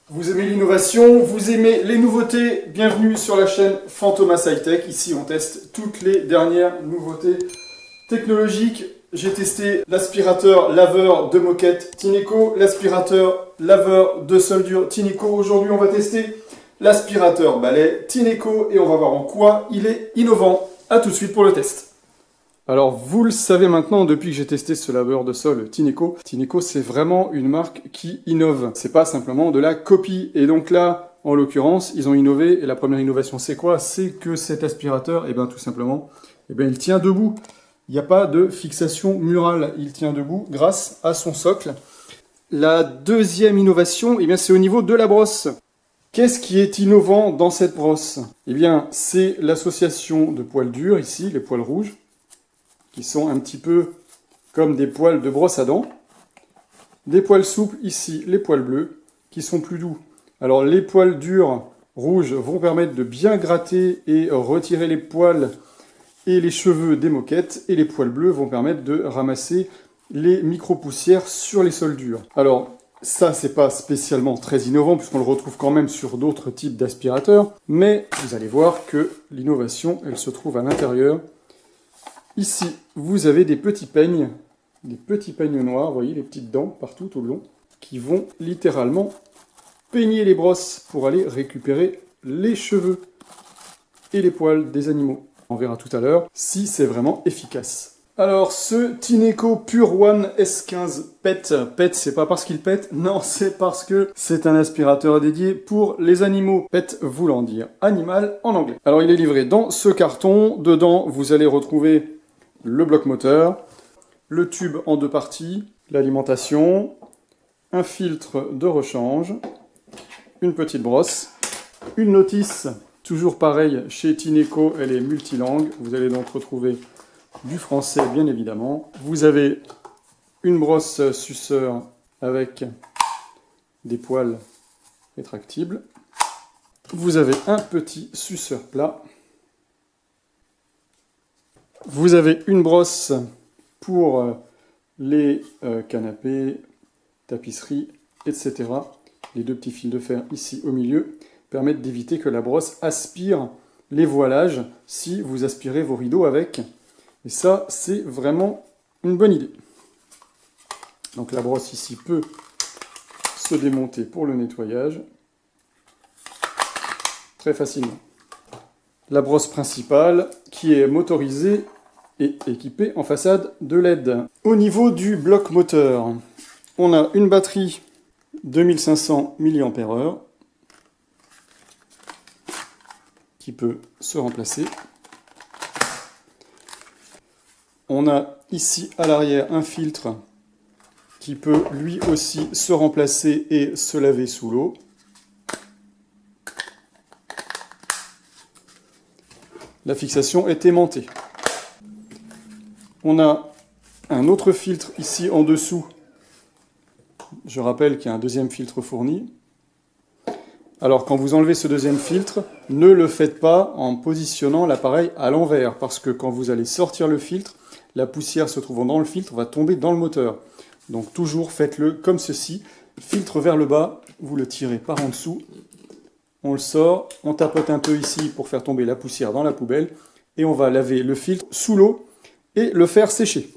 Vous aimez l'innovation, vous aimez les nouveautés, bienvenue sur la chaîne Fantomas High-Tech. Ici on teste toutes les dernières nouveautés technologiques. J'ai testé l'aspirateur laveur de moquette Tineco, l'aspirateur laveur de soldure Tineco. Aujourd'hui on va tester l'aspirateur balai Tineco et on va voir en quoi il est innovant. A tout de suite pour le test. Alors vous le savez maintenant, depuis que j'ai testé ce laveur de sol Tineco, Tineco c'est vraiment une marque qui innove. C'est pas simplement de la copie. Et donc là, en l'occurrence, ils ont innové. Et la première innovation c'est quoi? C'est que cet aspirateur, tout simplement, il tient debout. Il n'y a pas de fixation murale. Il tient debout grâce à son socle. La deuxième innovation, c'est au niveau de la brosse. Qu'est-ce qui est innovant dans cette brosse? C'est l'association de poils durs ici, les poils rouges, qui sont un petit peu comme des poils de brosse à dents. Des poils souples, ici, les poils bleus, qui sont plus doux. Alors, les poils durs rouges vont permettre de bien gratter et retirer les poils et les cheveux des moquettes. Et les poils bleus vont permettre de ramasser les micro-poussières sur les sols durs. Alors, ça, c'est pas spécialement très innovant, puisqu'on le retrouve quand même sur d'autres types d'aspirateurs. Mais vous allez voir que l'innovation, elle se trouve à l'intérieur. Ici, vous avez des petits peignes noirs, vous voyez les petites dents partout tout le long, qui vont littéralement peigner les brosses pour aller récupérer les cheveux et les poils des animaux. On verra tout à l'heure si c'est vraiment efficace. Alors, ce Tineco Pure One S15 pète, c'est pas parce qu'il pète, non, c'est parce que c'est un aspirateur dédié pour les animaux. Pète voulant dire animal en anglais. Alors, il est livré dans ce carton. Dedans, vous allez retrouver le bloc moteur, le tube en deux parties, l'alimentation, un filtre de rechange, une petite brosse, une notice, toujours pareil chez Tineco, elle est multilangue. Vous allez donc retrouver du français bien évidemment. Vous avez une brosse suceur avec des poils rétractibles. Vous avez un petit suceur plat. Vous avez une brosse pour les canapés, tapisseries, etc. Les deux petits fils de fer ici au milieu permettent d'éviter que la brosse aspire les voilages si vous aspirez vos rideaux avec. Et ça, c'est vraiment une bonne idée. Donc la brosse ici peut se démonter pour le nettoyage très facilement. La brosse principale qui est motorisée et équipée en façade de LED. Au niveau du bloc moteur, on a une batterie 2500 mAh qui peut se remplacer. On a ici à l'arrière un filtre qui peut lui aussi se remplacer et se laver sous l'eau. La fixation est aimantée. On a un autre filtre ici en dessous. Je rappelle qu'il y a un deuxième filtre fourni. Alors quand vous enlevez ce deuxième filtre, ne le faites pas en positionnant l'appareil à l'envers, parce que quand vous allez sortir le filtre, la poussière se trouvant dans le filtre va tomber dans le moteur. Donc toujours faites-le comme ceci. Filtre vers le bas, vous le tirez par en dessous. On le sort, on tapote un peu ici pour faire tomber la poussière dans la poubelle. Et on va laver le filtre sous l'eau et le faire sécher.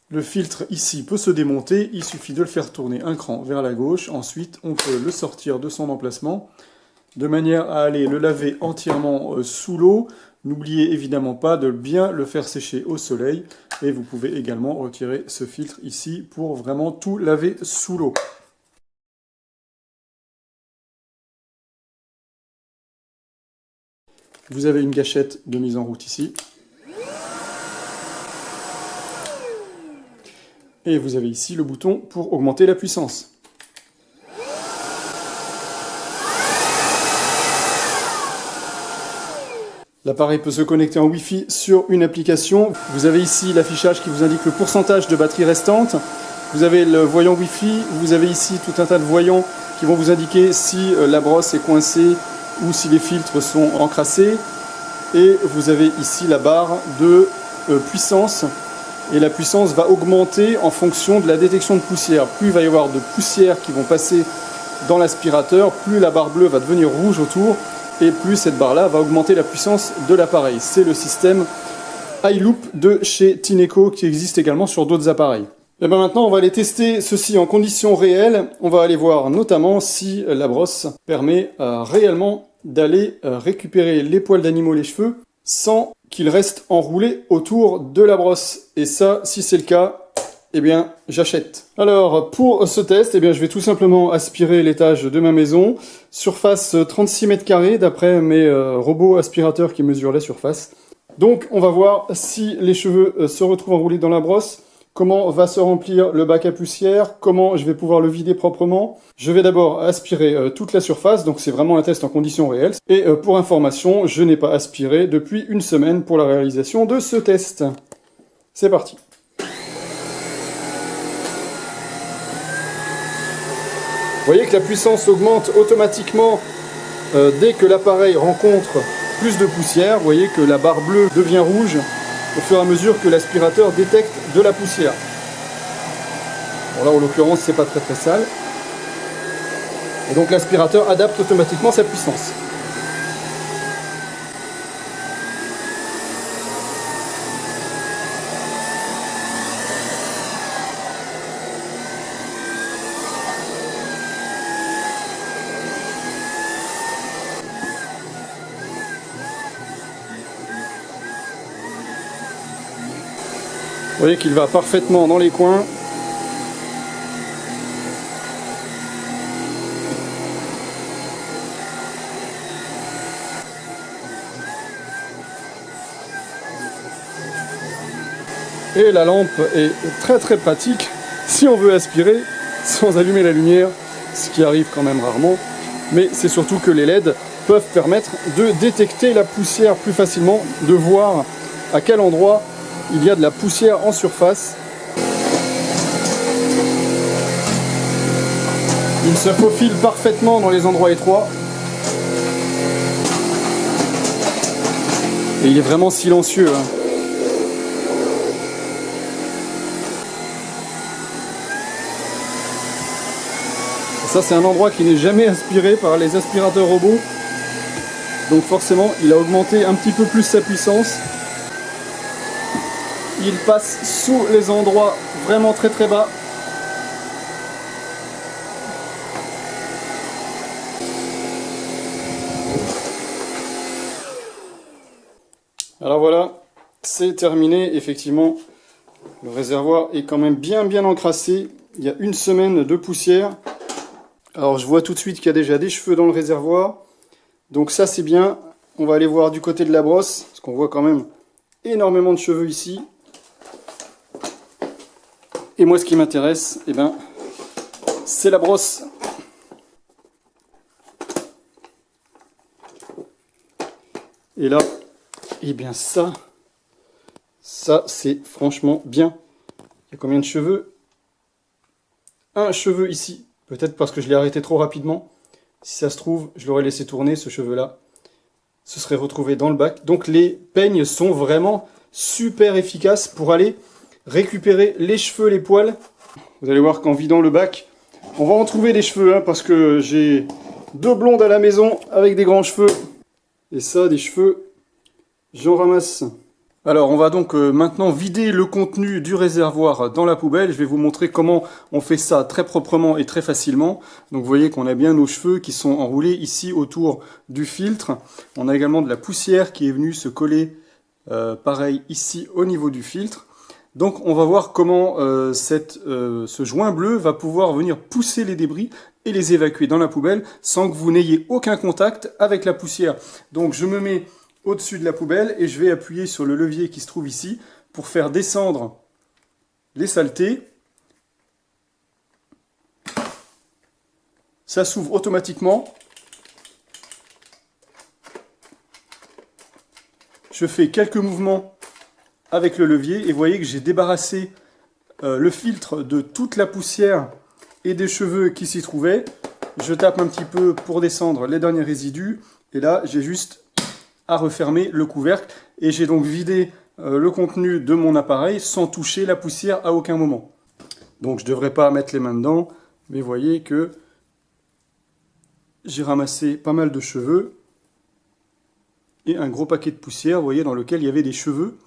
Le filtre ici peut se démonter, il suffit de le faire tourner un cran vers la gauche. Ensuite, on peut le sortir de son emplacement de manière à aller le laver entièrement sous l'eau. N'oubliez évidemment pas de bien le faire sécher au soleil. Et vous pouvez également retirer ce filtre ici pour vraiment tout laver sous l'eau. Vous avez une gâchette de mise en route ici. Et vous avez ici le bouton pour augmenter la puissance. L'appareil peut se connecter en Wi-Fi sur une application. Vous avez ici l'affichage qui vous indique le pourcentage de batterie restante. Vous avez le voyant Wi-Fi. Vous avez ici tout un tas de voyants qui vont vous indiquer si la brosse est coincée ou si les filtres sont encrassés. Et vous avez ici la barre de puissance et la puissance va augmenter en fonction de la détection de poussière. Plus il va y avoir de poussière qui vont passer dans l'aspirateur, plus la barre bleue va devenir rouge autour et plus cette barre-là va augmenter la puissance de l'appareil. C'est le système iLoop de chez Tineco qui existe également sur d'autres appareils. Et bien maintenant, on va aller tester ceci en conditions réelles. On va aller voir notamment si la brosse permet réellement d'aller récupérer les poils d'animaux, les cheveux, sans qu'ils restent enroulés autour de la brosse. Et ça, si c'est le cas, eh bien, j'achète. Alors, pour ce test, eh bien, je vais tout simplement aspirer l'étage de ma maison. Surface 36 mètres carrés, d'après mes robots aspirateurs qui mesurent la surface. Donc, on va voir si les cheveux se retrouvent enroulés dans la brosse, comment va se remplir le bac à poussière, comment je vais pouvoir le vider proprement. Je vais d'abord aspirer toute la surface, donc c'est vraiment un test en conditions réelles. Et pour information, je n'ai pas aspiré depuis une semaine pour la réalisation de ce test. C'est parti. Vous voyez que la puissance augmente automatiquement dès que l'appareil rencontre plus de poussière. Vous voyez que la barre bleue devient rouge au fur et à mesure que l'aspirateur détecte de la poussière. Bon là en l'occurrence c'est pas très sale. Et donc l'aspirateur adapte automatiquement sa puissance. Vous voyez qu'il va parfaitement dans les coins. Et la lampe est très pratique si on veut aspirer sans allumer la lumière, ce qui arrive quand même rarement. Mais c'est surtout que les LED peuvent permettre de détecter la poussière plus facilement, de voir à quel endroit il y a de la poussière en surface. Il se faufile parfaitement dans les endroits étroits. Et il est vraiment silencieux, hein. Ça, c'est un endroit qui n'est jamais aspiré par les aspirateurs robots. Donc forcément, il a augmenté un petit peu plus sa puissance. Il passe sous les endroits vraiment très bas. Alors voilà, c'est terminé. Effectivement, le réservoir est quand même bien encrassé. Il y a une semaine de poussière. Alors je vois tout de suite qu'il y a déjà des cheveux dans le réservoir. Donc ça c'est bien. On va aller voir du côté de la brosse, parce qu'on voit quand même énormément de cheveux ici. Et moi, ce qui m'intéresse, eh ben, c'est la brosse. Et là, eh bien ça c'est franchement bien. Il y a combien de cheveux? Un cheveu ici. Peut-être parce que je l'ai arrêté trop rapidement. Si ça se trouve, je l'aurais laissé tourner, ce cheveu-là. Ce serait retrouvé dans le bac. Donc les peignes sont vraiment super efficaces pour aller récupérer les cheveux, les poils. Vous allez voir qu'en vidant le bac, on va en trouver des cheveux, hein, parce que j'ai deux blondes à la maison avec des grands cheveux. Et ça, des cheveux, j'en ramasse. Alors, on va donc maintenant vider le contenu du réservoir dans la poubelle. Je vais vous montrer comment on fait ça très proprement et très facilement. Donc, vous voyez qu'on a bien nos cheveux qui sont enroulés ici autour du filtre. On a également de la poussière qui est venue se coller, pareil, ici au niveau du filtre. Donc on va voir comment ce joint bleu va pouvoir venir pousser les débris et les évacuer dans la poubelle sans que vous n'ayez aucun contact avec la poussière. Donc je me mets au-dessus de la poubelle et je vais appuyer sur le levier qui se trouve ici pour faire descendre les saletés. Ça s'ouvre automatiquement. Je fais quelques mouvements avec le levier et vous voyez que j'ai débarrassé le filtre de toute la poussière et des cheveux qui s'y trouvaient. Je tape un petit peu pour descendre les derniers résidus et là j'ai juste à refermer le couvercle et j'ai donc vidé le contenu de mon appareil sans toucher la poussière à aucun moment. Donc je ne devrais pas mettre les mains dedans, mais vous voyez que j'ai ramassé pas mal de cheveux et un gros paquet de poussière, vous voyez, dans lequel il y avait des cheveux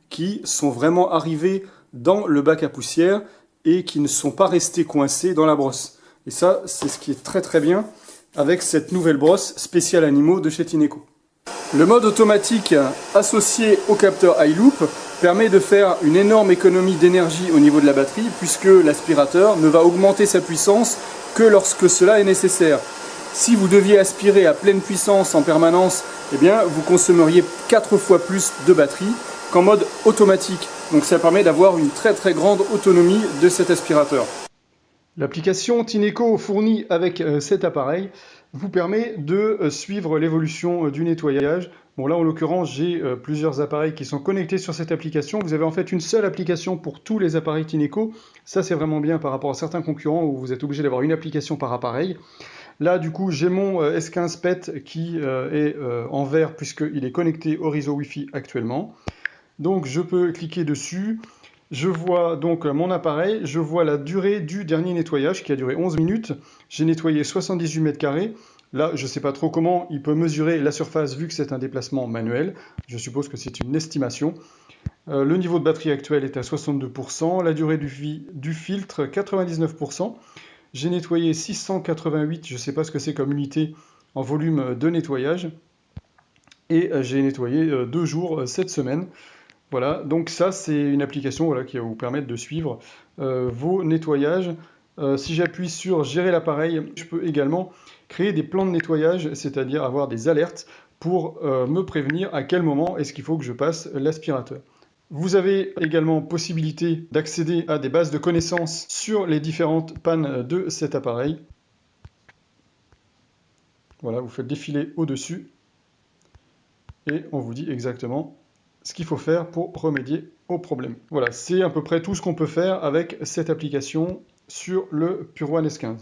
qui sont vraiment arrivés dans le bac à poussière et qui ne sont pas restés coincés dans la brosse. Et ça, c'est ce qui est très très bien avec cette nouvelle brosse spéciale animaux de chez Tineco. Le mode automatique associé au capteur iLoop permet de faire une énorme économie d'énergie au niveau de la batterie puisque l'aspirateur ne va augmenter sa puissance que lorsque cela est nécessaire. Si vous deviez aspirer à pleine puissance en permanence, eh bien, vous consommeriez 4 fois plus de batterie qu'en mode automatique. Donc ça permet d'avoir une très très grande autonomie de cet aspirateur. L'application Tineco fournie avec cet appareil vous permet de suivre l'évolution du nettoyage. Bon là en l'occurrence j'ai plusieurs appareils qui sont connectés sur cette application. Vous avez en fait une seule application pour tous les appareils Tineco. Ça c'est vraiment bien par rapport à certains concurrents où vous êtes obligé d'avoir une application par appareil. Là du coup j'ai mon S15 PET qui est en vert puisqu'il est connecté au réseau Wi-Fi actuellement. Donc je peux cliquer dessus. Je vois donc mon appareil, je vois la durée du dernier nettoyage qui a duré 11 minutes. J'ai nettoyé 78 mètres carrés. Là, je ne sais pas trop comment il peut mesurer la surface vu que c'est un déplacement manuel. Je suppose que c'est une estimation. Le niveau de batterie actuel est à 62%. La durée du filtre, 99%. J'ai nettoyé 688, je ne sais pas ce que c'est comme unité en volume de nettoyage. Et j'ai nettoyé 2 jours cette semaine. Voilà, donc ça c'est une application voilà, qui va vous permettre de suivre vos nettoyages. Si j'appuie sur gérer l'appareil, je peux également créer des plans de nettoyage, c'est-à-dire avoir des alertes pour me prévenir à quel moment est-ce qu'il faut que je passe l'aspirateur. Vous avez également possibilité d'accéder à des bases de connaissances sur les différentes pannes de cet appareil. Voilà, vous faites défiler au-dessus et on vous dit exactement ce qu'il faut faire pour remédier au problème. Voilà, c'est à peu près tout ce qu'on peut faire avec cette application sur le Pure One S15.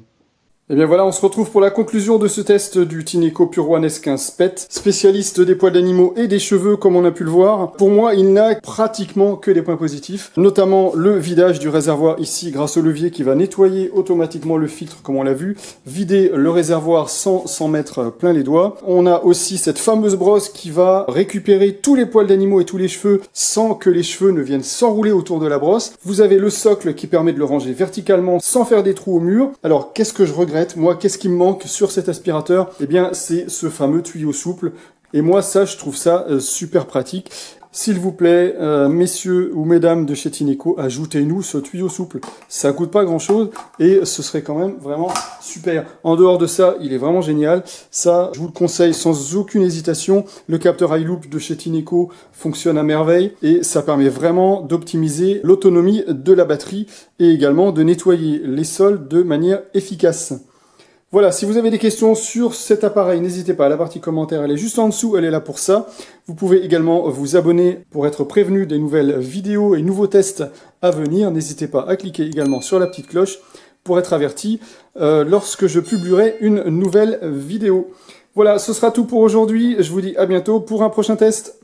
Et bien voilà, on se retrouve pour la conclusion de ce test du Tineco Pure One S15 PET, spécialiste des poils d'animaux et des cheveux comme on a pu le voir. Pour moi, il n'a pratiquement que des points positifs, notamment le vidage du réservoir ici grâce au levier qui va nettoyer automatiquement le filtre comme on l'a vu, vider le réservoir sans s'en mettre plein les doigts. On a aussi cette fameuse brosse qui va récupérer tous les poils d'animaux et tous les cheveux sans que les cheveux ne viennent s'enrouler autour de la brosse. Vous avez le socle qui permet de le ranger verticalement sans faire des trous au mur. Alors qu'est-ce que je regrette ? Moi, qu'est-ce qui me manque sur cet aspirateur? Eh bien, c'est ce fameux tuyau souple. Et moi, ça, je trouve ça super pratique. S'il vous plaît, messieurs ou mesdames de chez Tineco, ajoutez-nous ce tuyau souple. Ça coûte pas grand-chose et ce serait quand même vraiment super. En dehors de ça, il est vraiment génial. Ça, je vous le conseille sans aucune hésitation. Le capteur iLoop de chez Tineco fonctionne à merveille et ça permet vraiment d'optimiser l'autonomie de la batterie et également de nettoyer les sols de manière efficace. Voilà, si vous avez des questions sur cet appareil, n'hésitez pas, la partie commentaire, elle est juste en dessous, elle est là pour ça. Vous pouvez également vous abonner pour être prévenu des nouvelles vidéos et nouveaux tests à venir. N'hésitez pas à cliquer également sur la petite cloche pour être averti lorsque je publierai une nouvelle vidéo. Voilà, ce sera tout pour aujourd'hui. Je vous dis à bientôt pour un prochain test.